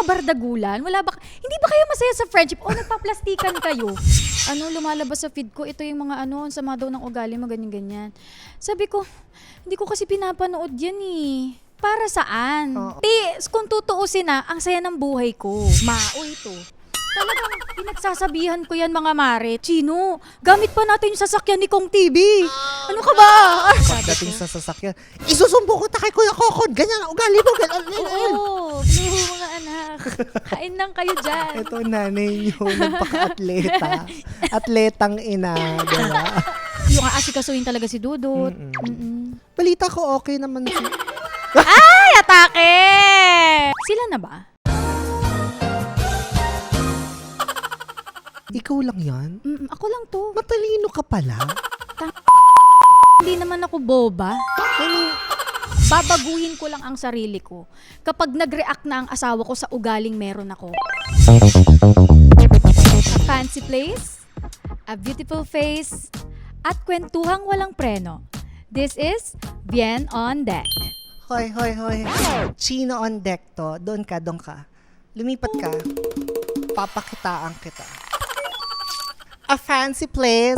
Bardagulan? Hindi ba kayo masaya sa friendship? O nagpaplastikan kayo? Lumalabas sa feed ko, ito yung mga ang sama daw ng ugali mo, ganyan-ganyan. Sabi ko, hindi ko kasi pinapanood yan eh. Para saan? Kung tutuusin ang saya ng buhay ko. Mao ito. Talagang pinagsasabihan ko yan mga mare. Chino, gamit pa natin yung sasakyan ni Kong TV. Ano ka ba? Pagdating sa sasakyan, isusumbo ko kay Kuya Kokon. Ganyan ang ugali mo. Oo, mga anak. Kain lang kayo dyan. Ito nanay niyo, nagpaka-atleta. Atletang ina. Diba? Yung aasikasuhin talaga si Dudut. Balita ko okay naman si... Ay, atake! Sila na ba? Ikaw lang yan? Ako lang to. Matalino ka pala. Hindi naman ako boba. Babaguhin ko lang ang sarili ko kapag nag-react na ang asawa ko sa ugaling meron ako. A fancy place, a beautiful face, at kwentuhang walang preno. This is Bien on Deck. Hoy. Chino on deck to. Doon ka. Lumipat ka. Papakitaan kita. A fancy place,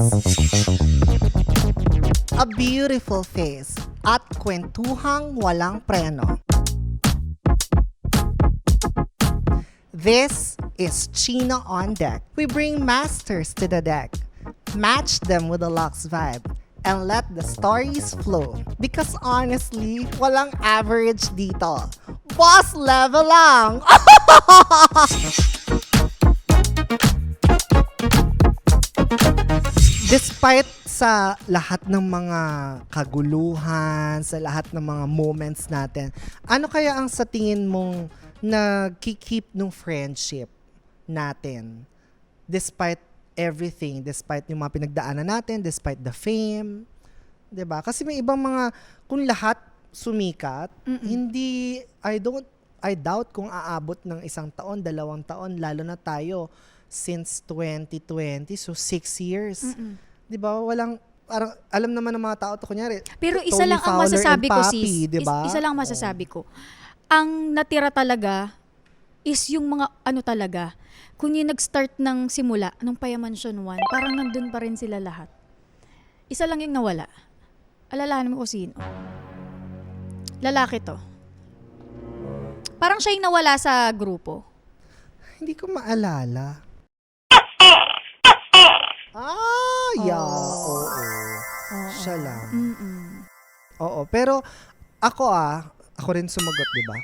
a beautiful face, at kwentuhang walang preno. This is Chino on Deck. We bring masters to the deck, match them with a Lux vibe, and let the stories flow. Because honestly, walang average dito. Boss level lang! Despite sa lahat ng mga kaguluhan, sa lahat ng mga moments natin, ano kaya ang sa tingin mong nagki-keep ng friendship natin? Despite everything, despite yung mga pinagdaanan natin, despite the fame, 'di ba? Kasi may ibang mga, kung lahat sumikat, hindi, I doubt kung aabot ng 1 taon, 2 taon, lalo na tayo since 2020, so 6 years. 'Di ba? Walang, parang alam naman ng mga tao to, kunyari. Pero isa Tony lang ang Fowler masasabi and ko, Papi, sis. diba? Isa lang masasabi ko. Ang natira talaga is yung mga talaga. Kung yung nag-start ng simula, nung Payamansyon 1, parang nandun pa rin sila lahat. Isa lang yung nawala. Alalahanin mo ko sino. Lalaki to. Parang siya yung nawala sa grupo. Hindi ko maalala. Oo. Siya lang. Oo, pero ako rin sumagot, di ba?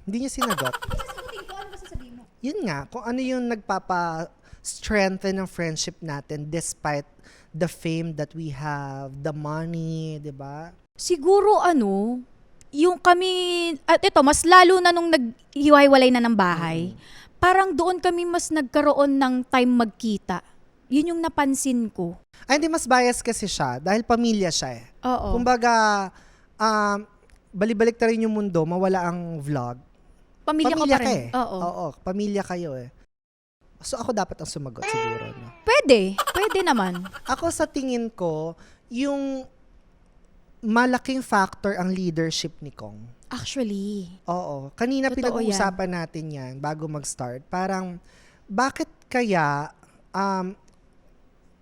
Hindi niya sinagot. Ano ba sasabihin mo? Yun nga, kung ano yung nagpapa-strengthen ng friendship natin despite the fame that we have, the money, di ba? Siguro yung kami, at ito, mas lalo na nung naghiwa-hiwalay na ng bahay, parang doon kami mas nagkaroon ng time magkita. Yun yung napansin ko. Ay, hindi, mas bias kasi siya dahil pamilya siya eh. Oo. Kumbaga, balibalik na rin yung mundo, mawala ang vlog. Pamilya ka pa rin. eh. Oo. Pamilya kayo eh. So ako dapat ang sumagot siguro. No? Pwede naman. Ako sa tingin ko, yung malaking factor ang leadership ni Kong. Actually. Oo. Kanina Totoo pinag-uusapan natin yan bago mag-start. Parang, bakit kaya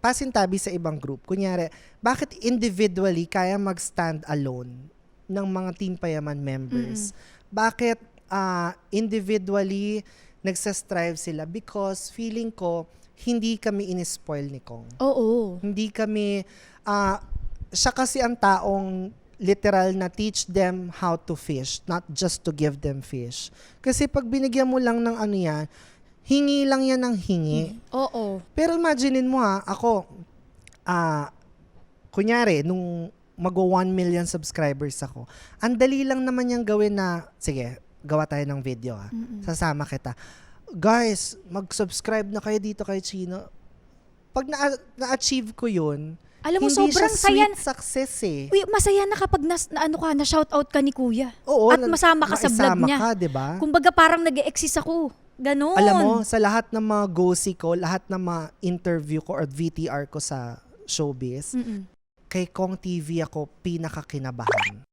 pasintabi sa ibang group? Kunyari, bakit individually kaya mag-stand alone ng mga Team Payaman members? Bakit individually nagsastrive sila? Because feeling ko, hindi kami in-spoil ni Kong. Oo. Hindi kami, siya kasi ang taong literal na teach them how to fish, not just to give them fish. Kasi pag binigyan mo lang ng yan, hingi lang yan ng hingi. Oo. Pero imaginein mo ako, kunyari, nung mag-1 million subscribers ako, ang dali lang naman yung gawin na, sige, gawa tayo ng video sasama kita. Guys, mag-subscribe na kayo dito kay Chino. Pag na-achieve ko yun, Alam mo, Hindi siya sobrang saya. sweet success eh. Uy, masaya na kapag ano ka, na shoutout ka ni kuya. Oo, At masama ka sa vlog maisama niya. ka, di ba? Kumbaga parang nag-e-exist ako. Ganon. Alam mo, sa lahat ng mga go-see ko, lahat ng mga interview ko or VTR ko sa showbiz, Mm-mm. kay Kong TV ako pinakakinabahan.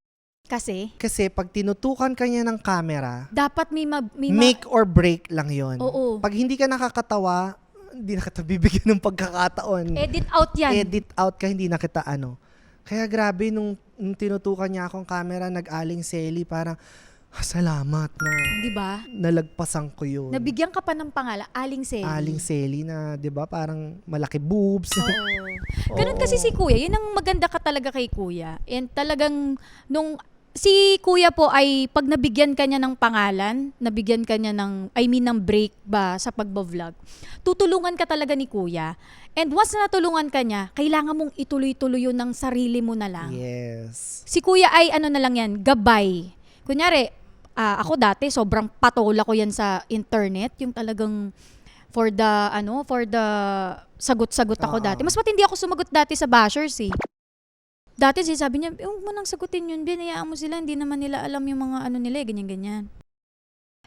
Kasi, Kasi pag tinutukan ka niya ng camera, dapat make or break lang yon. Oo. Pag hindi ka nakakatawa, hindi na kita bibigyan ng pagkakataon. edit out yan. Edit out ka, hindi na kita ano. Kaya grabe, nung tinutukan niya akong camera, nag-aling Selly, parang, salamat na Di ba? nalagpasan ko yun. Nabigyan ka pa ng pangalan, Aling Selly. Aling Selly na, di ba, parang malaki boobs. Oo. Ganun kasi si kuya. Yun ang maganda ka talaga kay kuya. And talagang, si kuya po ay pag nabigyan ka niya ng pangalan, nabigyan ka niya ng, ng break ba sa pagbablog, tutulungan ka talaga ni kuya. And once na natulungan ka niya, kailangan mong ituloy-tuloy yun ng sarili mo na lang. Yes. Si kuya ay ano na lang yan, gabay. Kunyari, ako dati sobrang patola ko yan sa internet, yung talagang for the sagot-sagot ako Oo. dati. Mas matindi ako sumagot dati sa bashers eh. Dati sabi niya, huwag mo nang sagutin yun, binayaan mo sila, hindi naman nila alam yung mga ano nila, ganyan-ganyan.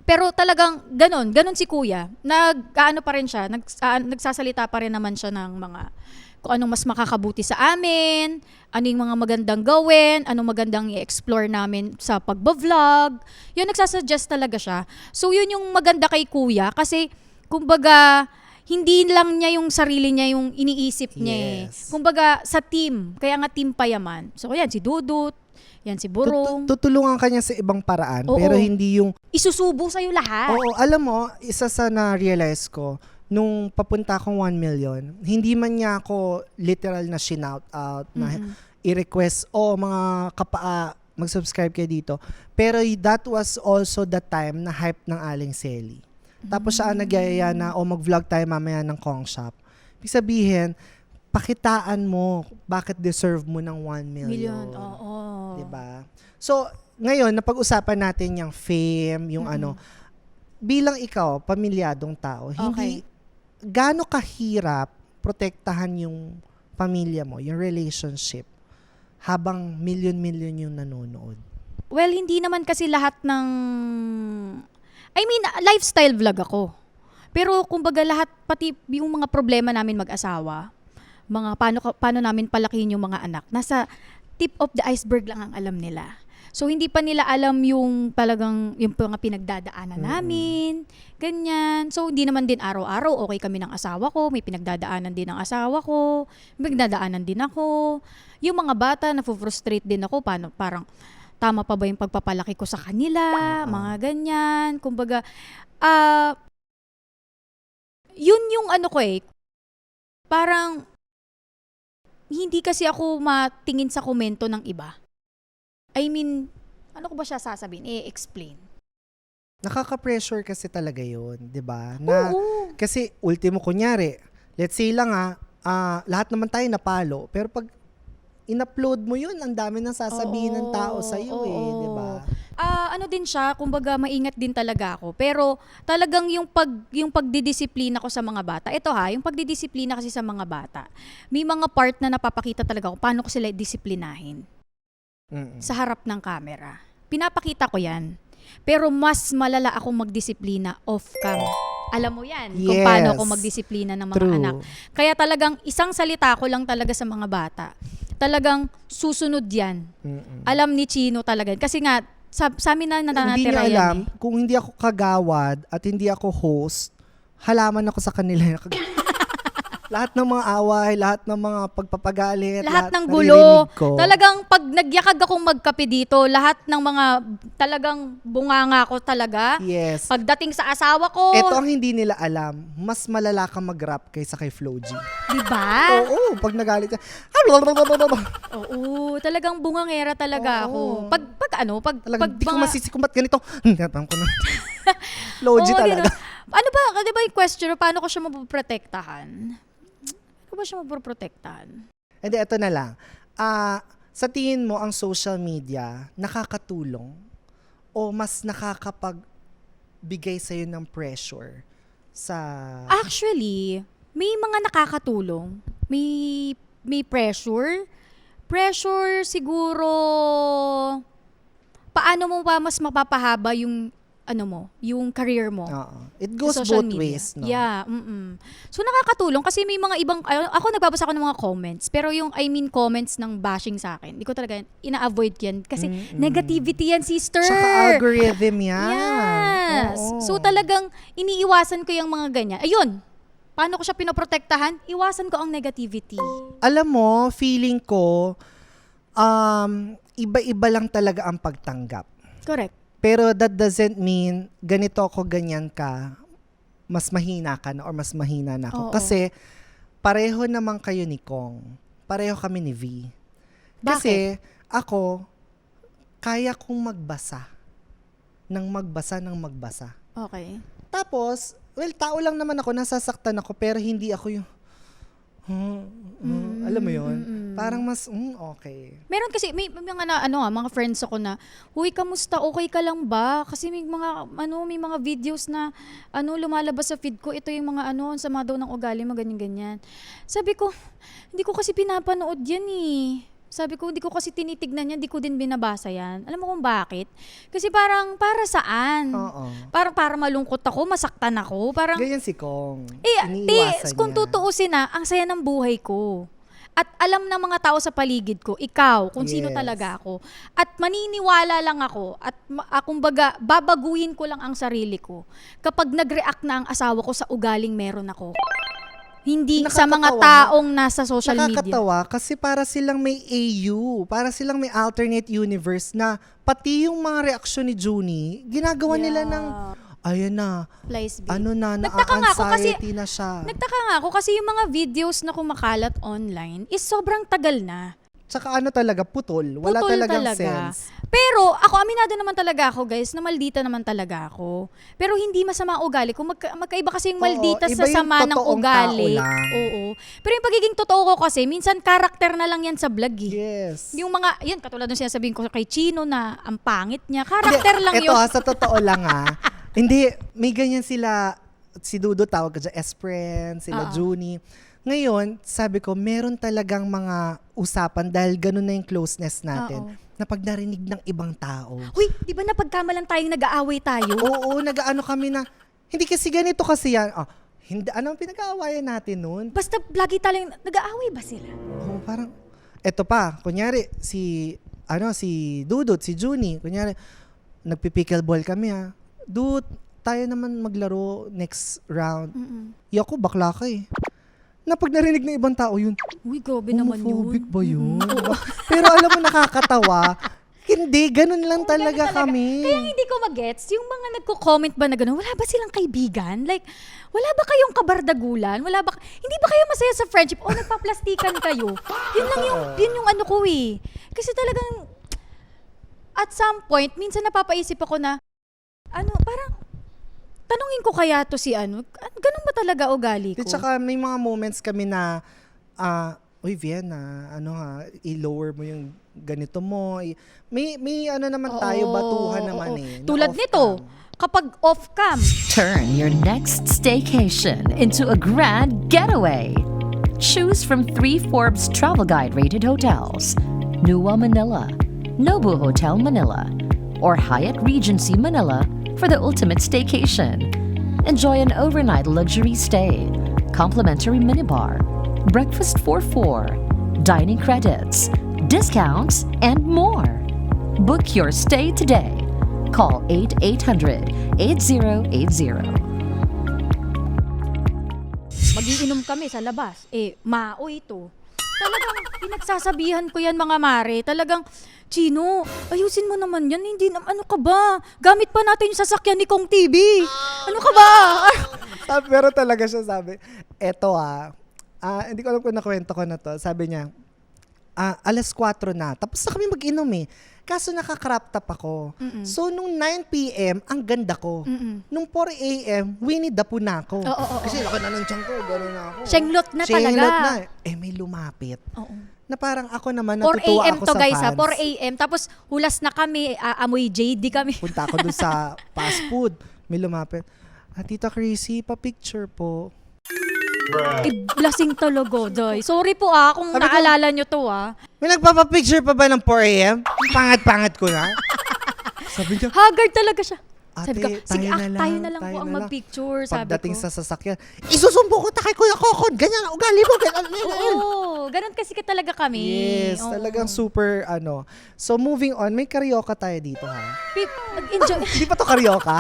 Pero talagang ganon si kuya. Nag-ano pa rin siya, nagsasalita pa rin naman siya ng mga kung anong mas makakabuti sa amin, ano yung mga magandang gawin, anong magandang i-explore namin sa pagbablog. Yun, nagsasuggest talaga siya. So yun yung maganda kay kuya kasi kumbaga hindi lang niya yung sarili niya yung iniisip niya Yes. Kumbaga sa team, kaya nga team payaman. So yan si Dudut, yan si Burong. Tutulungan ka niya sa ibang paraan, Oo. pero hindi yung, Isusubo sa'yo lahat. oo, alam mo, isa sa na-realize ko, nung papunta akong 1 million, hindi man niya ako literal na shinout out, na i-request, mga kapaa, mag-subscribe kayo dito. Pero that was also the time na hype ng Aling Selly. Tapos siya ang nagyayaya na, mag-vlog tayo mamaya ng Kong Shop. Ibig sabihin, pakitaan mo, bakit deserve mo ng 1 million. Oo. Diba? So, ngayon, napag-usapan natin yung fame, yung bilang ikaw, pamilyadong tao, hindi, gaano kahirap protektahan yung pamilya mo, yung relationship, habang million-million yung nanonood? Well, hindi naman kasi lahat ng lifestyle vlog ako. Pero kumbaga lahat, pati yung mga problema namin mag-asawa, mga paano namin palakihin yung mga anak, nasa tip of the iceberg lang ang alam nila. So hindi pa nila alam yung talagang yung mga pinagdadaanan namin, ganyan. So hindi naman din araw-araw okay kami ng asawa ko, may pinagdadaanan din ng asawa ko, may pinagdadaanan din ako. Yung mga bata, na-frustrate din ako, parang tama pa ba yung pagpapalaki ko sa kanila, mga ganyan. Kumbaga, yun yung ano ko parang hindi kasi ako matingin sa komento ng iba. Ano ko ba siya sasabihin? I-explain. Nakaka-pressure kasi talaga yun, di ba? Oo. Kasi ultimo kunyari, let's say lang lahat naman tayo napalo, pero pag in-upload mo yun, ang dami nang sasabihin ng tao sa'yo di ba? Ano din siya, kumbaga maingat din talaga ako. Pero talagang yung pagdidisiplina ko sa mga bata. Ito yung pagdidisiplina kasi sa mga bata. May mga part na napapakita talaga ko paano ko sila disiplinahin sa harap ng camera. Pinapakita ko 'yan. Pero mas malala akong magdisiplina off-cam. Alam mo 'yan, kung Yes. paano ako magdisiplina ng mga True. anak. Kaya talagang isang salita ko lang talaga sa mga bata. Talagang susunod 'yan. Alam ni Chino talaga. Kasi nga sa amin na Hindi nanatira niya alam, yan. kung hindi ako kagawad at hindi ako host, halaman ako sa kanila. Lahat ng mga away, lahat ng mga pagpapagalit, Lahat ng naririnig gulo. ko. Talagang pag nagyakag akong magkape dito, lahat ng mga talagang bunganga ko talaga. Yes. Pagdating sa asawa ko, Ito ang hindi nila alam, mas malala ka mag-rap kaysa kay Flo G. di ba? Oo, pag nagalit ka, Oo, talagang bungangera talaga ako. Oo. Pag di ko masisikumbat ganito. Alam ko na. Flo G Oo, talaga. Ano ba, di ba yung question, paano ko siya mapoprotektahan? Paano ba siya mapoprotektahan? Hindi, ito na lang. Sa tingin mo, ang social media, nakakatulong o mas nakakapagbigay sa'yo ng pressure sa... Actually, may mga nakakatulong. May may pressure. Pressure siguro, paano mo pa mas mapapahaba yung yung career mo. Oo. It Sa goes social both media. ways, no? Yeah, So nakakatulong kasi may mga ibang, ako nagbabasa ako ng mga comments, pero yung, comments ng bashing sa akin, hindi ko talaga, ina-avoid yan. Kasi negativity yan, sister. Tsaka algorithm yan. Yes. Oo. So talagang iniiwasan ko yung mga ganyan. Ayun, paano ko siya pinoprotektahan? Iwasan ko ang negativity. Alam mo, feeling ko, iba-iba lang talaga ang pagtanggap. Correct. Pero that doesn't mean ganito ako, ganyan ka, mas mahina ka na or mas mahina na ako. Oo. Kasi pareho naman kayo ni Kong. Pareho kami ni V. Kasi ako, kaya kong magbasa. Nang magbasa. Okay. Tapos, well, tao lang naman ako, nasasaktan ako, pero hindi ako yung, alam mo yun? Parang mas, okay. Meron kasi may mga mga friends ako na, "Huy, kamusta? Okay ka lang ba?" Kasi may mga videos na lumalabas sa feed ko, ito yung mga sama daw ng ugali mo, ganyan. Sabi ko, hindi ko kasi pinapanood yan eh. Sabi ko, hindi ko kasi tinitignan yan, hindi ko din binabasa yan. Alam mo kung bakit? Kasi parang, para saan? Oo. Para malungkot ako, masaktan ako, parang Ganyan si Kong. kung tutuusin na, ang saya ng buhay ko. At alam ng mga tao sa paligid ko, ikaw, kung sino Yes. talaga ako. At maniniwala lang ako. At kumbaga, babaguhin ko lang ang sarili ko kapag nag-react na ang asawa ko sa ugaling meron ako. Hindi sa mga Nakakatawa. taong nasa social media. Nakakatawa kasi para silang may AU, para silang may alternate universe na pati yung mga reaksyon ni Junie, ginagawa nila ng, ayan na, Flies big. Nagtaka nga ako kasi- anxiety na siya. Nagtaka nga ako kasi yung mga videos na kumakalat online is sobrang tagal na. Tsaka talaga, putol. Wala Putol talagang talaga. sense. Pero ako, aminado naman talaga ako, guys, na maldita naman talaga ako. Pero hindi masama ang ugali. Kung magkaiba kasi yung maldita Oo, sa iba yung sama ng totoong ugali. tao lang. Oo. Pero yung pagiging totoo ko kasi, minsan karakter na lang yan sa vlog eh. Yes. Yung mga, yan, katulad ng sinasabihin ko kay Chino na ang pangit niya. Karakter lang Ito yun. sa totoo lang hindi, may ganyan sila, si Dudo tawag ka dyan, S-friend, sila Junie. Ngayon, sabi ko, meron talagang mga usapan dahil ganun na yung closeness natin. Oo. Na pag narinig ng ibang tao. Huy, di ba napagkamalan tayong nag-aaway tayo? Oo, nag-ano kami na, hindi kasi ganito kasi yan. Hindi, anong pinag-aawayan natin nun? Basta lagi tayong nag-aaway ba sila? Parang, eto pa, kunyari, si Dudut, si Junie, kunyari, nagpi-pickleball kami Dud, tayo naman maglaro next round. Ako, bakla ka eh. Na pag narinig ng ibang tao yun, Uy, grabe naman yun. homophobic ba yun? Pero alam mo, nakakatawa. Hindi, ganun lang talaga kami. Kaya hindi ko magets yung mga nagko-comment ba na gano'n, wala ba silang kaibigan? Like, wala ba kayong kabardagulan? Hindi ba kayo masaya sa friendship? O nagpaplastikan kayo? Yun lang yun yung ko eh. Kasi talagang, at some point, minsan napapaisip ako na, parang, tanungin ko kaya to si ganun ba talaga ugali ko? At saka may mga moments kami na, uy, Vienna, i-lower mo yung ganito mo. May naman tayo, batuhan naman eh. na Tulad off nito, cam. kapag off-cam, Turn your next staycation into a grand getaway. Choose from 3 Forbes Travel Guide rated hotels: Nua Manila, Nobu Hotel Manila, or Hyatt Regency Manila for the ultimate staycation. Enjoy an overnight luxury stay, complimentary minibar, breakfast for 4, dining credits, discounts, and more. Book your stay today. Call 8-800-8080. magiinom kami sa labas. Mao ito. Talagang pinagsasabihan ko yan mga mare. Talagang, Chino, ayusin mo naman yan. Hindi ano ka ba? Gamit pa natin yung sasakyan ni Kong TV. Ano ka ba? Pero talaga siya sabi, eto hindi ko alam kung nakwento ko na to. Sabi niya, 4:00 na. Tapos na kami mag-inom eh. Kaso naka-crop top ako. So, nung 9 p.m., ang ganda ko. Nung 4 a.m., Winnie the Pooh na ako. Oo. Kasi laki na ng tiyan ko, gano'n na ako. Shenglot na talaga. Shenglot na. May lumapit. Oo. Na parang ako naman, 4 natutuwa a.m. ako to sa guys fans. 4 a.m. Tapos hulas na kami, amoy JD kami. Punta ako dun sa fast food. May lumapit. Tita Chrissy, pa-picture po. Iblasing talaga, Day. Sorry po kung Sabi ko- naalala nyo to May nagpapapicture pa ba ng 4 a.m.? Pangat-pangat ko na. Sabi niya, Haggard talaga siya. ate, Sabi ko, sige tayo na lang po ang na lang." mag-picture, sabi Pagdating ko. sa sasakyan, isusumbo ko kay Kuya Kokon. Ganyan ang ugali mo. Ganyan. Oo, ganun kasi talaga kami. Yes, Oo. talagang super ano. So moving on, may karaoke tayo dito ha. Mag-enjoy. Hindi pa to karaoke?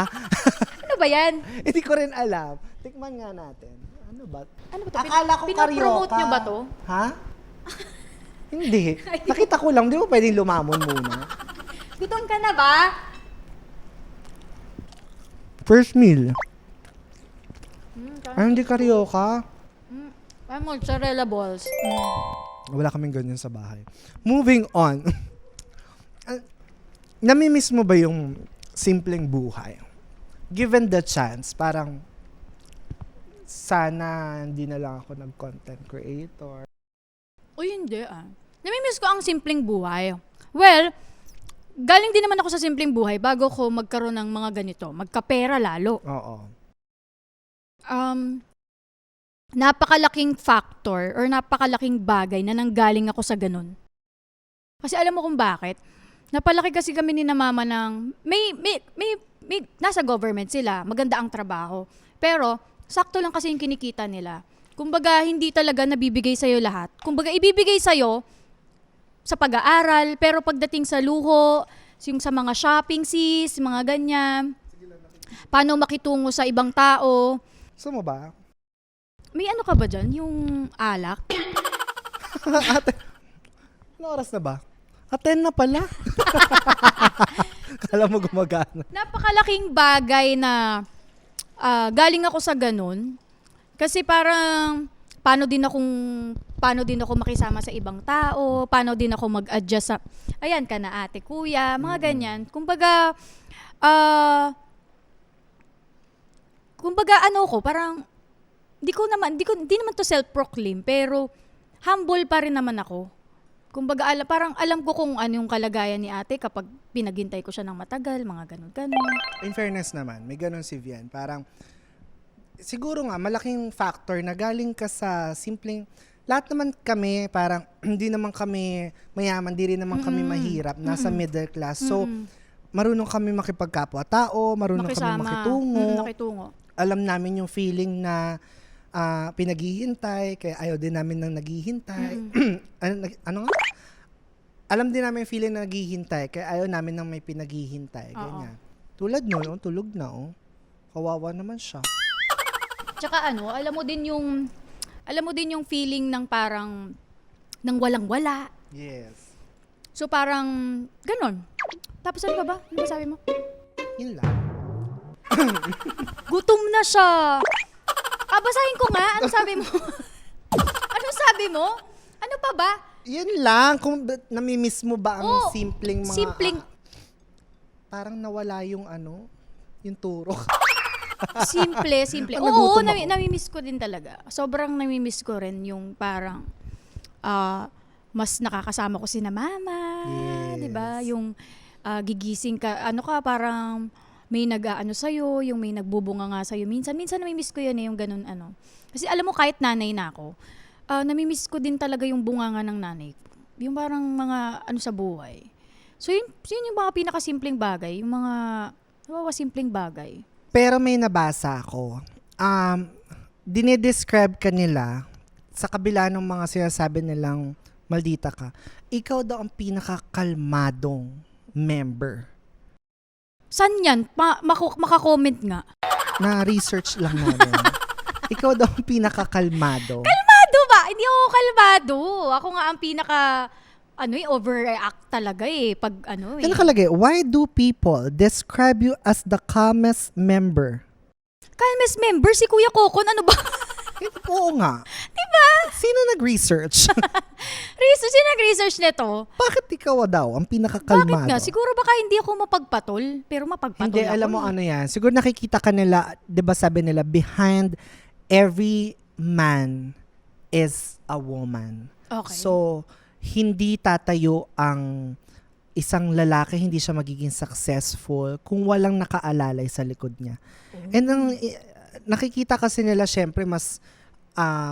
Ano ba yan? Hindi ko rin alam. Tikman nga natin. Ano ba? Ano ba to? Akala ko Pinopromote karaoke. nyo ba to? Ha? Hindi. Nakita ko lang. Di mo pwedeng lumamon muna. Gutom ka na ba? First meal. Ay, hindi karaoke. Ay, mozzarella balls. Wala kaming ganyan sa bahay. Moving on. Namimiss mo ba yung simpleng buhay? Given the chance, parang sana hindi na lang ako nag-content creator. Uy, hindi Namimiss ko ang simpleng buhay. Well, galing din naman ako sa simpleng buhay bago ko magkaroon ng mga ganito. Magkapera lalo. Oo. Napakalaking factor or napakalaking bagay na nanggaling ako sa ganun. Kasi alam mo kung bakit? Napalaki kasi kami ni na mama ng may nasa government sila, maganda ang trabaho. Pero sakto lang kasi yung kinikita nila. Kumbaga hindi talaga nabibigay sa'yo lahat. Kumbaga ibibigay sa'yo sa pag-aaral, pero pagdating sa luho, yung sa mga shopping sis, mga ganyan, paano makitungo sa ibang tao. Gusto mo ba? May ano ka ba dyan? Yung alak? Ate, ano oras na ba? 10 na pala. Kala mo gumagana. Napakalaking bagay na galing ako sa ganun. Kasi parang paano din ako makisama sa ibang tao, paano din ako mag-adjust sa ayan ka na ate, kuya, mga ganyan. Kumbaga ano ko, parang di naman to self-proclaim, pero humble pa rin naman ako. Kumbaga parang alam ko kung ano yung kalagayan ni ate kapag pinaghintay ko siya ng matagal, mga ganun. In fairness naman, may ganun si Vian. Parang, siguro nga, malaking factor na galing ka sa simpleng, lahat naman kami, parang, hindi naman kami mayaman, di rin naman kami mahirap, nasa middle class. So, marunong kami makipagkapwa-tao, marunong kami makitungo. Alam namin yung feeling na pinaghihintay, kaya ayaw din namin nang naghihintay. Ano nga? Alam din namin yung feeling na naghihintay, kaya ayaw namin nang may pinaghihintay. Ganyan. Tulad nun, tulog na, kawawa naman siya. Tsaka alam mo din yung feeling ng parang ng walang-wala. Yes. So parang ganon. Tapos ano ba? Ano ba sabi mo? Yun lang. Gutom na siya. Basahin ko nga. Ano sabi mo? Ano sabi mo? Ano pa ba? Yun lang. Kung namimiss mo ba ang Oo, simpleng mga... simpleng- parang nawala yung yung turok. Simple. Pag Oo, nagutom ako. namimiss ko din talaga. Sobrang namimiss ko rin yung parang mas nakakasama ko si na mama, Yes. 'di ba? Yung gigising ka, parang may nag-aano sa'yo, yung may nagbubunga nga sa'yo. Minsan namimiss ko yun yung ganun Kasi alam mo, kahit nanay na ako, namimiss ko din talaga yung bunganga ng nanay ko. Yung parang mga sa buhay. So yun yung mga pinakasimpleng bagay, yung mga simpleng bagay. Pero may nabasa ako. Dinidescribe ka nila sa kabila ng mga sinasabi nilang maldita ka. Ikaw daw ang pinakakalmadong member. San yan? Makakomment nga. Na-research lang namin. Ikaw daw ang pinakakalmado. Kalmado ba? Hindi ako kalmado. Ako nga ang pinaka, overreact talaga pag Ano nakalagay? Why do people describe you as the calmest member? Calmest member, si Kuya Kokon, ano ba? Oo nga. Diba? Sino nag-research? Sino nag-research nito? Bakit ikaw daw ang pinakakalmado? Bakit nga? Siguro baka hindi ako mapagpatol, pero mapagpatol Hindi, ako. alam mo ano yan. Siguro nakikita ka nila, di ba sabi nila, behind every man is a woman. Okay. So, hindi tatayo ang isang lalaki, hindi siya magiging successful kung walang nakaalalay sa likod niya. And nakikita kasi nila, syempre, mas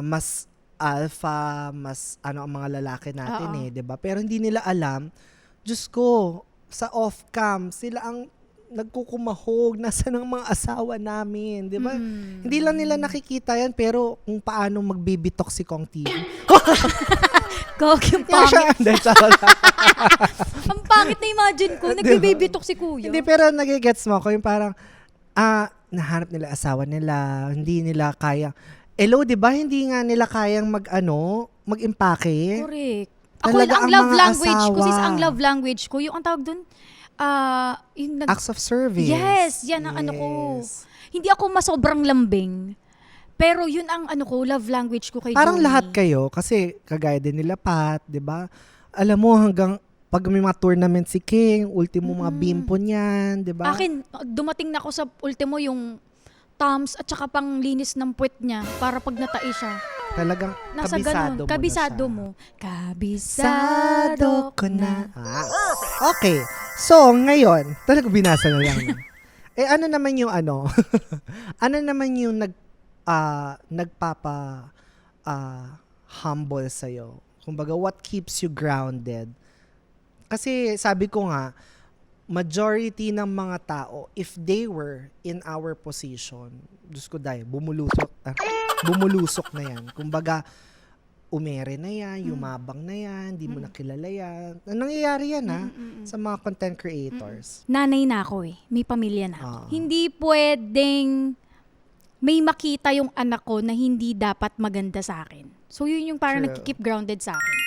mas alpha, mas ano ang mga lalaki natin Oo. 'di ba? Pero hindi nila alam, Diyos ko, sa off-cam, sila ang nagkukumahog, nasaan ang mga asawa namin, 'di ba? Hindi lang nila nakikita yan, pero kung paano magbibitok si Kong TV. Gog yung Kaya siya, pangit. hindi, charot. Ang pangit na imagine ko, nagbibibitok si kuya. Hindi, pero nagigets mo ako yung parang, nahanap nila asawa nila, hindi nila kaya. Hello, di ba? Hindi nga nila kayang mag-impake. Correct. Ako, Talaga ang ang love mga language ko, sis, asawa. ang love language ko, yung ang tawag dun, yung Acts of service. Yes, yan ang ano ko. Yes. Hindi ako masobrang lambing. Pero yun ang ano ko, love language ko kay Parang Joey. lahat kayo, kasi kagaya din nila Pat, di ba? Alam mo, hanggang pag may mga tournament si King, ultimo mga bimpo niyan, di ba? Akin, dumating na ako sa ultimo yung thumbs at saka pang linis ng puwet niya para pag natai siya. Talagang Nasa kabisado ganun. Kabisado mo. mo. Kabisado Kabisado ko na. Okay. So, ngayon, talaga binasa na lang. Ano naman yung ano? Ano naman yung nagpapa humble sa'yo? Kumbaga, what keeps you grounded? Kasi sabi ko nga, majority ng mga tao, if they were in our position, Diyos ko dahil, bumulusok na yan. Kumbaga, umere na yan, yumabang na yan, di mo nakilala yan. Nangyayari yan sa mga content creators. Nanay na ako eh. May pamilya na ako. Ah. Hindi pwedeng may makita yung anak ko na hindi dapat maganda sa akin. So yun yung parang True. nagki-keep grounded sa akin.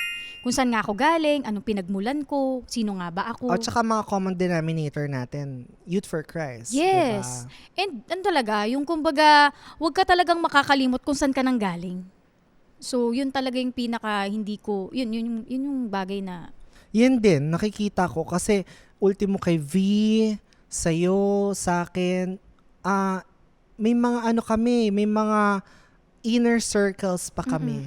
Kung saan nga ako galing, anong pinagmulan ko, sino nga ba ako. At saka mga common denominator natin, Youth for Christ. Yes. Diba? And ano talaga, yung kumbaga, huwag ka talagang makakalimot kung saan ka nang galing. So yun talaga yung pinaka hindi ko, yun yung bagay na Yan din, nakikita ko kasi ultimo kay V, sa'yo, sa akin, may mga ano kami, may mga inner circles pa kami.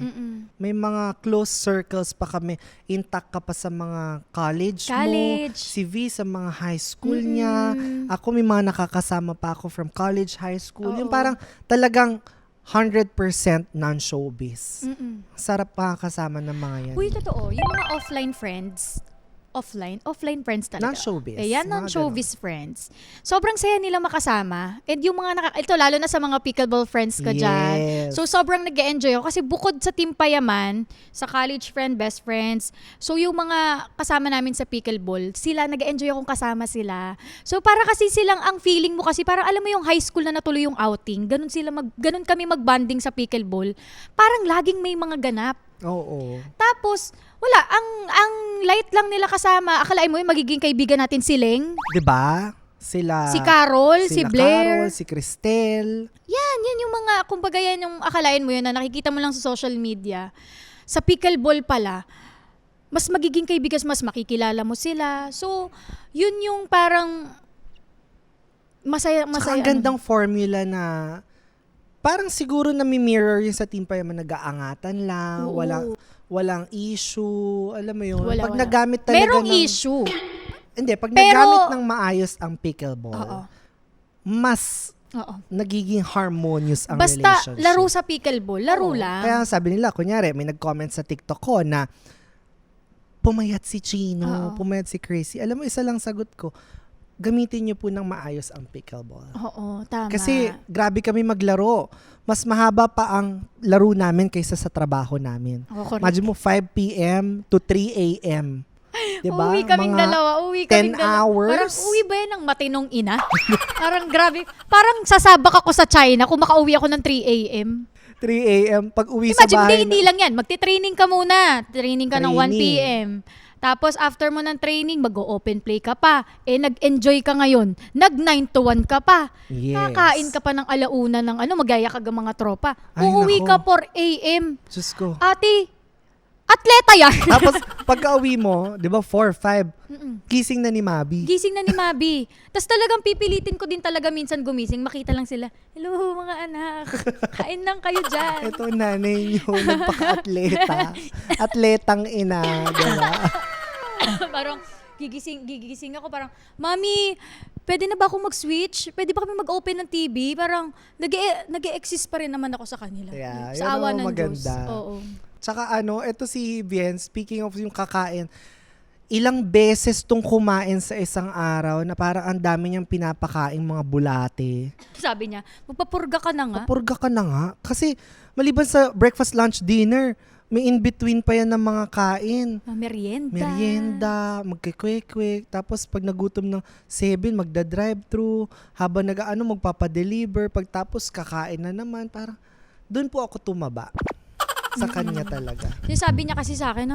May mga close circles pa kami. Intact ka pa sa mga college mo. Si V sa mga high school niya. Ako may mga nakakasama pa ako from college, high school. Yung Oo. parang talagang 100% non-showbiz. Sarap pa kasama ng mga yan. Uy, totoo. Yung mga offline friends, offline friends talaga. Non-showbiz. Ayan, Mga non-showbiz friends. Sobrang saya nila makasama. And yung mga, ito lalo na sa mga pickleball friends ko dyan. Yes. So, sobrang nag-enjoy ako. Kasi bukod sa Team Payaman, sa college friend, best friends, so yung mga kasama namin sa pickleball, sila, nag-enjoy akong kasama sila. So, para kasi silang, ang feeling mo kasi, parang alam mo yung high school na natuloy yung outing, ganun kami mag-bonding sa pickleball. Parang laging may mga ganap. Oo. Tapos, wala, ang light lang nila kasama. Akalain mo yung magiging kaibigan natin si Leng, 'Di ba? Sila si Carol, si sila Blair. Carol, si Cristel. Yan yung mga, kumbaga yan yung akalain mo yun na nakikita mo lang sa social media. Sa pickleball pala, mas magiging kaibigan, mas makikilala mo sila. So, yun yung parang masaya. Saka ang gandang formula na parang siguro mirror yung sa Team Payaman, nag-aangatan lang, Oo. walang issue, alam mo yun. Wala, Pag wala. nagamit talaga Merong ng, issue. Hindi, pag Pero- nagamit ng maayos ang pickleball, Oo. mas Oo. nagiging harmonious ang Basta relationship. laro sa pickleball, laro Oo. lang. Kaya sabi nila, kunyari, may nag-comment sa TikTok ko na pumayat si Chino, Oo. pumayat si Crazy. Alam mo, isa lang sagot ko, gamitin niyo po ng maayos ang pickleball. Oo, tama. Kasi grabe kami maglaro. Mas mahaba pa ang laro namin kaysa sa trabaho namin. Oo, correct. Imagine mo, 5 p.m. to 3 a.m. Diba? Uwi kaming Mga dalawa. 10 hours. Parang uwi ba yan ng matinong ina? Parang grabe. Parang sasabak ako sa China kung makauwi ako ng 3 a.m. 3 a.m. Pag uwi sa Imagine, bahay. hindi lang yan. Magti-training ka muna. Training ka ng 1 Training. p.m. Tapos after mo ng training, mag-open play ka pa. Nag-enjoy ka ngayon. Nag-9 to 1 ka pa. Yes. Kakain ka pa ng alauna ng magaya ka ng mga tropa. Ay, Uuwi nako. ka 4 a.m. Diyos ko. Ate, atleta yan. Tapos, pagka-uwi mo, di ba, 4, 5, gising na ni Mabi. Gising na ni Mabi. Tapos talagang pipilitin ko din talaga minsan gumising. Makita lang sila, hello mga anak, kain lang kayo dyan. Ito, nanay niyo, nagpaka-atleta. Atletang ina, di ba? Parang, gigising ako parang, Mami, pwede na ba ako mag-switch? Pwede ba kami mag-open ng TV? Parang nag-e-exist pa rin naman ako sa kanila. Yeah, Sa yun awa ang ng Diyos. maganda. Oo. Tsaka ito si Bien, speaking of yung kakain, ilang beses tong kumain sa isang araw na parang ang dami niyang pinapakaing mga bulate. Sabi niya, magpapurga ka na nga. Purga ka na nga. Kasi maliban sa breakfast, lunch, dinner, may in-between pa yan ng mga kain. Merienda. Merienda, magkikwek-kwek. Tapos pag nagutom ng 7, magda-drive-thru. Habang magpapadeliver. Pagtapos kakain na naman. Parang doon po ako tumaba. Sa kanya talaga. Yung sabi niya kasi sa akin,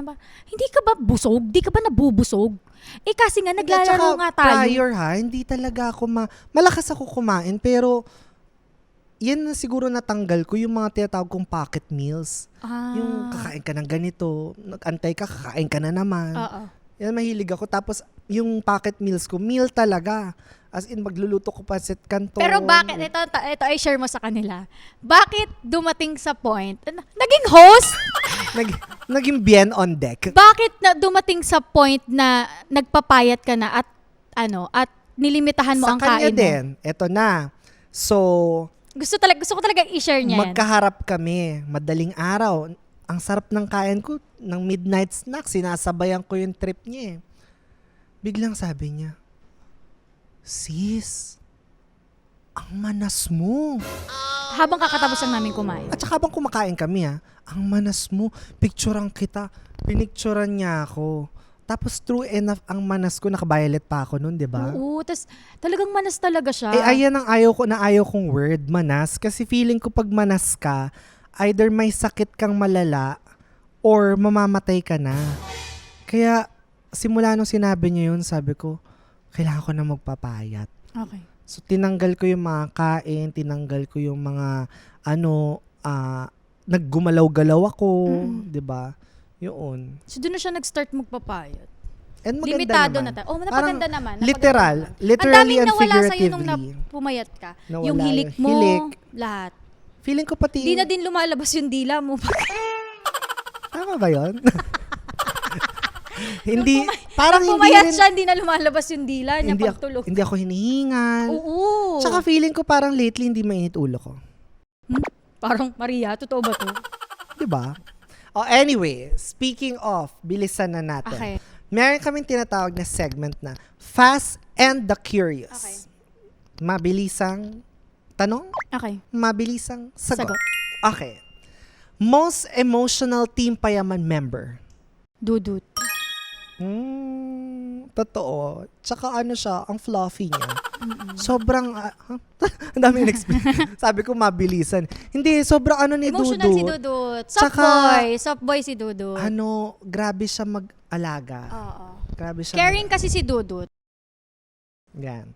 hindi ka ba busog? Di ka ba nabubusog? Kasi nga, naglalaro nga tayo. Prior hindi talaga ako malakas ako kumain, pero yan na siguro natanggal ko yung mga tinatawag kong pocket meals. Yung kakain ka ng ganito, nag-antay ka, kakain ka na naman. Oo. Yan, mahilig ako. Tapos, yung pocket meals ko, meal talaga. As in, magluluto ko pancit canton. Pero bakit, ito ay share mo sa kanila. Bakit dumating sa point, naging host? Naging bien on deck. Bakit na dumating sa point na nagpapayat ka na at nilimitahan mo Sa ang kanya kain mo? din, eto na. So, Gusto ko talaga i-share niya yan. magkaharap kami, madaling araw. Ang sarap ng kain ko, ng midnight snack, sinasabayan ko yung trip niya eh. Biglang sabi niya, Sis, ang manas mo. Habang kakatapos lang namin kumain. At saka habang kumakain kami ang manas mo, picturean kita. Pinicturean niya ako. Tapos true enough, ang manas ko, naka-violet pa ako nun, di ba? Oo, tas talagang manas talaga siya. Ayan ang ayaw kong word, manas. Kasi feeling ko pag manas ka, either may sakit kang malala or mamamatay ka na. Kaya simula nung sinabi niya yun, sabi ko, kailangan ko na magpapayat. Okay. So tinanggal ko yung mga kain, tinanggal ko yung mga naggumalaw-galaw ako, 'di ba? Yun. So doon na siya nag-start magpapayat. And maganda Limitado naman. na tayo. Napaganda naman. Literal, Ang literally daming and nawala sa'yo figuratively. nung pumayat ka. Nawala Yung hilik yung mo, hilik. lahat. Feeling ko pati Di na din lumalabas yung dila mo. tama ba 'yon? Hindi, parang Nung hindi pumayat rin, siya, hindi na lumalabas yung dila niya hindi pagtulog. hindi ako hinihingal. Oo. Tsaka feeling ko parang lately hindi mainit ulo ko. Parang, Maria, totoo ba to? 'Di ba? Oh, anyway, speaking of, bilisan na natin. Okay. Meron kaming tinatawag na segment na Fast and the Curious. Okay. Mabilisang tanong, Okay. mabilisang sagot. Sagot. Okay. Most emotional Team Payaman member. Dudut. Totoo. Tsaka siya, ang fluffy niya. Sobrang, ang dami in-explain. Sabi ko mabilisan. Hindi, sobrang ni Emotional Dudut. si Dudut. Soft Tsaka, boy. Soft boy si Dudut. grabe siya mag-alaga. Oo. Grabe siya. Caring kasi si Dudut. Yan.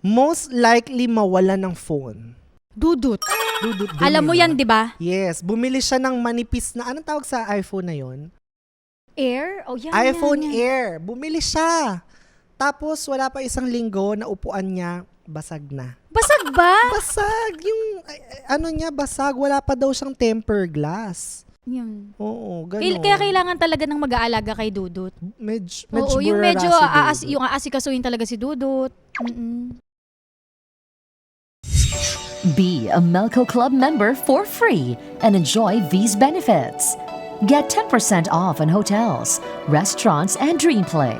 Most likely mawala ng phone. Dudut. Dudut din Alam mo eh, yan, no? di ba? Yes. Bumili siya ng manipis na, anong tawag sa iPhone na yon? Air? Oh, yan. iPhone yan. Air. Bumili siya. Tapos, wala pa isang linggo na upuan niya, basag na. Basag ba? Basag! Yung, niya, basag. Wala pa daw siyang temper glass. Yun. Oo, ganun. Kaya kailangan talaga ng mag-aalaga kay Dudut. Medyo Oo, yung burara medyo si Dudut. yung aasikasuhin talaga si Dudut. Mm-mm. Be a Melco Club member for free and enjoy these benefits. Get 10% off on hotels, restaurants, and Dream Play.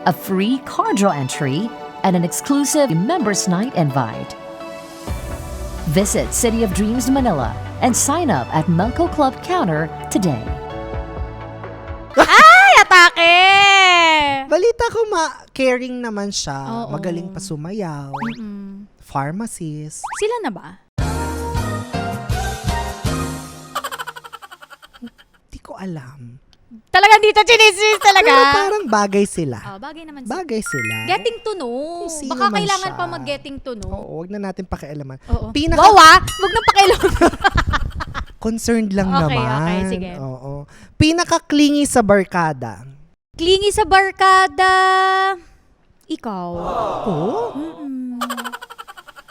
A free car draw entry and an exclusive Members Night invite. Visit City of Dreams Manila and sign up at Melco Club counter today. Ay, atake! Balita ko caring naman siya. Oo. Magaling pa sumayaw. Mm. Pharmacist. Sila na ba? Di ko alam. Talagang dito chinismis talaga. Pero parang bagay sila. Oh, bagay naman sila. Bagay sila. Getting to know. Kung sino Baka man kailangan siya. pa mag-getting to know. Oo, wag na natin pakialaman. Oo. Pinaka- Wow, wag nang pakialaman. Concerned lang Okay, naman. okay, sige. Oo. Pinaka-clingy sa barkada. Clingy sa barkada. Ikaw. Oo? Mm-mm.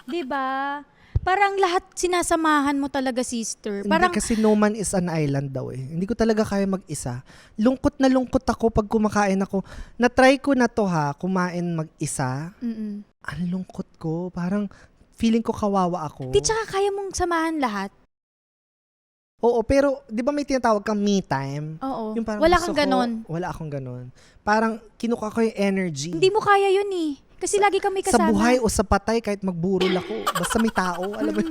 Diba? Parang lahat sinasamahan mo talaga, sister. Parang, Hindi kasi no man is an island daw eh. Hindi ko talaga kaya mag-isa. Lungkot na lungkot ako pag kumakain ako. Na-try ko na to kumain mag-isa. mm-mm. Ang lungkot ko. Parang feeling ko kawawa ako. Di tsaka kaya mong samahan lahat. Oo, pero di ba may tinatawag kang me time? Oo. Yung parang Wala gusto kang ganon. Wala akong ganon. Parang kinuha ko yung energy. Hindi mo kaya yun eh. Kasi lagi kami Sa kasama. buhay o sa patay, kahit magburol ako. Basta may tao, alam mo,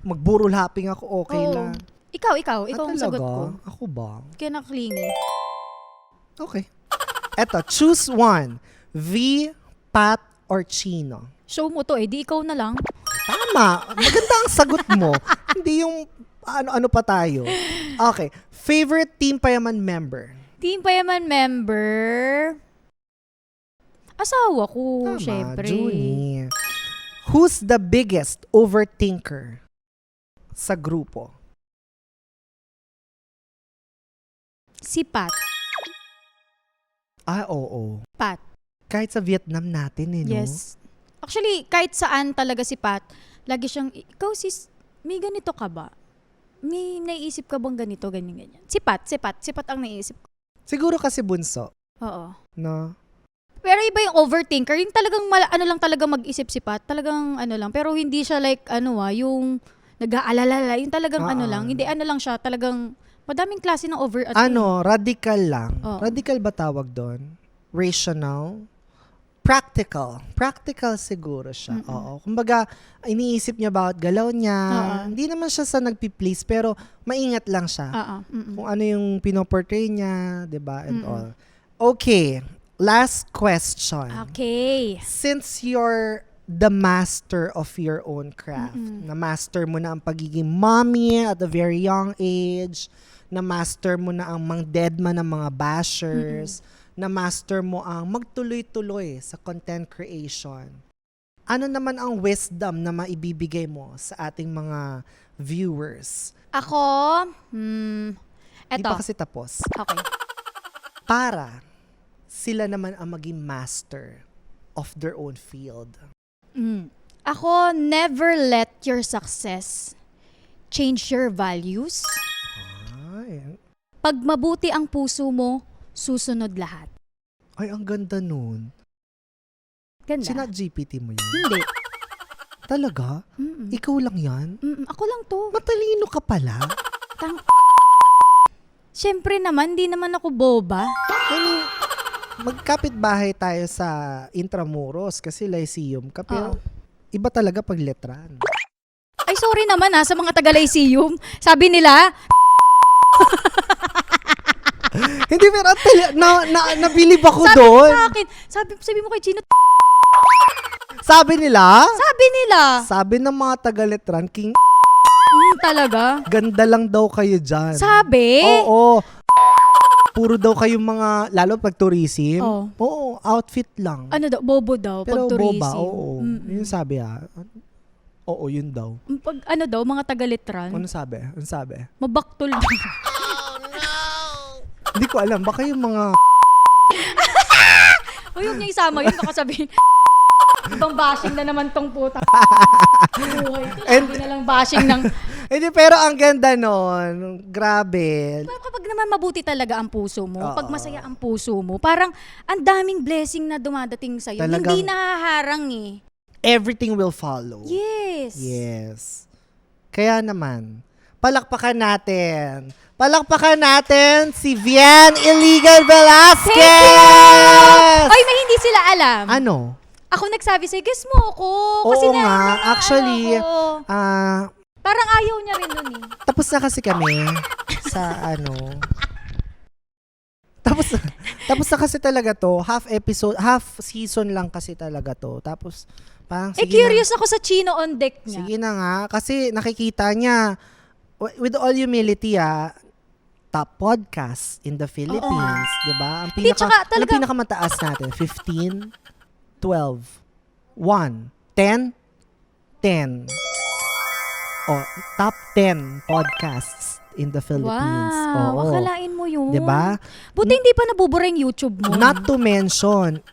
magburol hopping ako, okay Oo. lang. Ikaw ang talaga? sagot ko. Ako ba? Kaya naklingi. Okay. Eto, choose one. V, Pat, or Chino. Show mo to di ikaw na lang. Tama. Maganda ang sagot mo. Hindi yung ano pa tayo. Okay. Favorite Team Payaman member? Team Payaman member. Asawa ko, Tama, syempre. Junie. Who's the biggest overthinker sa grupo? Si Pat. Oo. Pat. Kahit sa Vietnam natin no? Yes. Actually, kahit saan talaga si Pat, lagi siyang, ikaw sis, may ganito ka ba? May naiisip ka bang ganito, ganyan. Si Pat ang naiisip ko. Siguro kasi bunso, Oo. no? Pero iba yung overthinker, yung talagang ano lang talaga mag-isip si Pat, talagang ano lang, pero hindi siya like yung nag-aalala, yung talagang ano lang, hindi ano lang siya, talagang madaming klase ng Radical lang. Oo. Radical ba tawag doon? Rational? Practical siguro siya. Oo. Kumbaga, iniisip niya bawat galaw niya. Oo. Hindi naman siya sa nagpi-please, pero maingat lang siya. Kung ano yung pinoportray niya, 'di ba? And all. Okay, last question. Okay. Since you're the master of your own craft, na master mo na ang pagiging mommy at a very young age, na master mo na ang mang-deadma ng mga bashers, na master mo ang magtuloy-tuloy sa content creation. Ano naman ang wisdom na maibibigay mo sa ating mga viewers? Ako, Di eto. pa kasi tapos. Okay. Para sila naman ang maging master of their own field. Ako, never let your success change your values. Ay, Pag mabuti ang puso mo, susunod lahat. ay ang ganda nun. Ganda. Sinat GPT mo yan? Hindi. Talaga? Mm-mm. Ikaw lang yan? Ako lang to. Matalino ka pala? Siyempre naman, di naman ako boba. I mean, magkapit bahay tayo sa Intramuros kasi Lyceum ka, pero iba talaga pag letran. Ay, sorry naman sa mga taga-Lyceum. Sabi nila, Hindi, pero nabilib ako doon. sa akin, sabi mo kay Chino, Sabi nila, sabi ng mga taga-letran, King, talaga. ganda lang daw kayo dyan. Sabi? Oo. Puro daw kayong mga, lalo pag tourism. Oo. Oo, outfit lang. Ano daw, bobo daw, Pero pag tourism. boba, oo. Yun sabi Oo, yun daw. Pag mga taga-litran, Ano sabi? mabaktol daw. Hindi ko alam. Baka yung mga... Uy, huwag niya isama yun, baka sabihin, ibang bashing na naman tong puta. Buhay ko, sabi na lang bashing ng... Hindi, pero ang ganda nun. Grabe. Kapag naman mabuti talaga ang puso mo, Oo. pag masaya ang puso mo, parang ang daming blessing na dumadating sa'yo. Talagang- Hindi nahaharang Everything will follow. Yes. Yes. Kaya naman, palakpakan natin si Vian Iligan Velasquez! Ay, may hindi sila alam. Ano? Ako nagsabi sa'yo, guess mo ako. Kasi Oo nga, actually, parang ayaw niya rin nun tapos na kasi kami sa Tapos na kasi talaga to, half season lang kasi talaga to. Tapos parang curious ako sa Chino on deck niya. Sige na nga, kasi nakikita niya, with all humility top podcast in the Philippines, di ba? Ang Hindi, tsaka ano talaga- pinakamataas natin? 15, 12, 1, 10, 10. Oh, top 10 podcasts in the Philippines. Wow, Oo. akalain mo yun. Di ba? Buti hindi pa nabubura yung YouTube mo. Not to mention,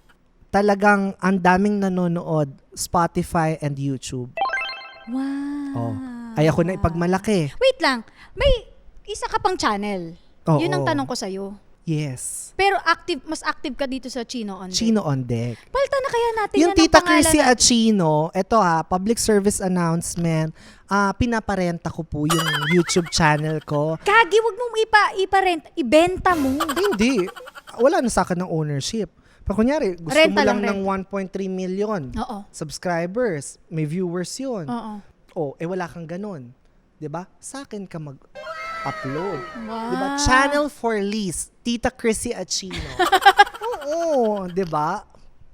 talagang ang daming nanonood Spotify and YouTube. Wow. Oh. Ay ako na ipagmalaki. Wait lang. May isa ka pang channel. Oo. Yun ang tanong ko sa'yo. Yes. Pero mas active ka dito sa Chino on Deck. Chino on Deck. Palta na kaya natin Yung yan ang Tita pangalan Chrissy natin. Achino, eto public service announcement. Pinaparenta ko po yung YouTube channel ko. Kagi, wag mong iparent. Ibenta mo. Hindi. Wala na sa akin ng ownership. Pag kunyari, gusto Renta mo lang lang, ng 1.3 million Oo. subscribers, may viewers yun. Oo. Wala kang ganun. 'Di ba? Sa akin ka mag-upload. Wow. 'Di ba? Channel for lease, Tita Chrissy Achino. Oo, 'di ba?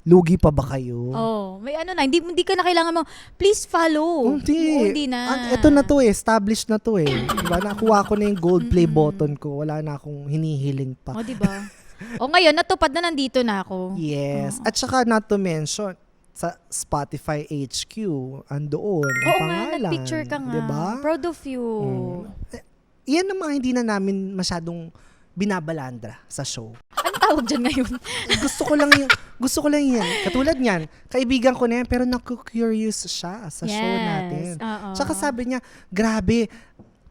Lugi pa ba kayo? Oh, may ano na, hindi ka na kailangan mo, please follow. Hindi. Oo, hindi na. Ito na to established na to Diba? Nakuha ko na yung gold play button ko. Wala na akong hinihiling pa. O, diba? O ngayon, natupad na, nandito na ako. Yes. At saka not to mention, sa Spotify HQ, andoon ang Oo nga, pangalan. nag-picture ka nga. Diba? Proud of you. Yan ang mga hindi na namin masyadong binabalandra sa show. Anong tawag dyan ngayon? Gusto ko lang yan. Katulad niyan, kaibigan ko na yan, pero naku-curious siya sa show natin. Oo. Tsaka sabi niya, grabe,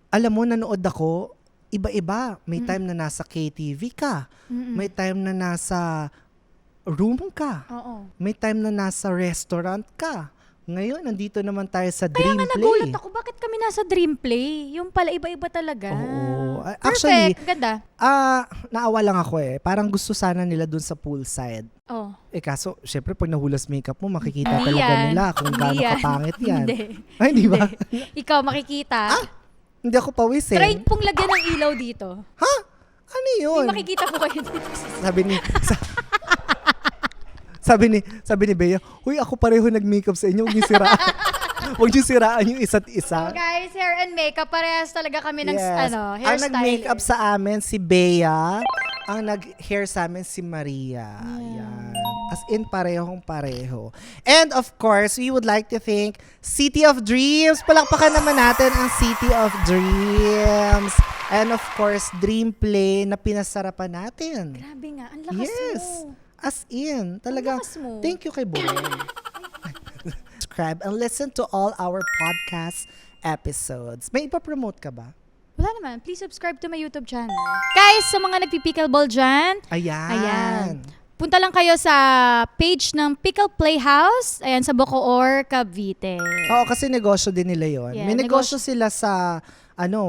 alam mo, nanood ako, iba-iba. May time na nasa KTV ka. May time na nasa room ka. Oo. May time na nasa restaurant ka. Ngayon, nandito naman tayo sa Kaya Dream nga Play. nagulat ako, bakit kami nasa Dream Play? Yung pala, iba-iba talaga. Oo. Perfect. Actually, Ganda. naawa lang ako Parang gusto sana nila dun sa poolside. Oh. Kaso, syempre, pag nahulas makeup mo, makikita Hindi talaga yan. nila kung Hindi gaano yan. kapangit yan. Hindi. Ay, hindi ba? Ikaw makikita. Hindi ako pawisin. Try pong lagyan ng ilaw dito. Ha? Ano yun? May makikita po kayo dito. Sabi ni Bea, huy, ako pareho nag-makeup sa inyo. Huwag niyo siraan. Huwag niyo siraan yung isa't isa. So guys, hair and makeup, parehas talaga kami ng Yes. Ang hairstyle. nag-makeup sa amin, si Bea. Ang nag-hair sa amin, si Maria. Yan. As in, parehong pareho. And of course, we would like to thank City of Dreams. Palakpakan naman natin ang City of Dreams. And of course, Dream Play na pinasarapan natin. Grabe nga, ang lakas Yes. mo. As in, talaga. lakas mo. Thank you kay Boy. Subscribe and listen to all our podcast episodes. May ipapromote ka ba? Wala naman, please subscribe to my YouTube channel. Guys, sa mga nagpi-pickleball dyan, Ayan. punta lang kayo sa page ng Pickle Playhouse, ayan, sa Bacoor, Cavite. Oo, kasi negosyo din nila yon. Yeah, May negosyo sila sa,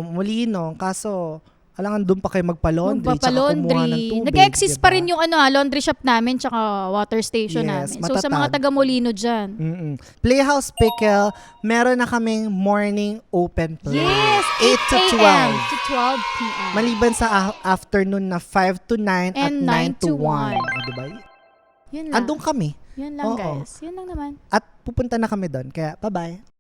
Molino. Kaso, alangan doon pa kayo magpa-laundry tsaka kumuha ng Magpapalaundry. tubig. Nag-exist diba? pa rin yung laundry shop namin tsaka water station Yes, namin. So sa mga matatag. taga-Molino dyan. Playhouse Pickle, meron na kaming morning open play. Yes! 8 to 12. a.m. to 12 p.m. Maliban sa afternoon na 5 to 9 at And 9 to 1. 1. Diba? Yun lang. Andun kami. Yun lang Oo. guys. Yun lang naman. At pupunta na kami doon. Kaya, bye-bye.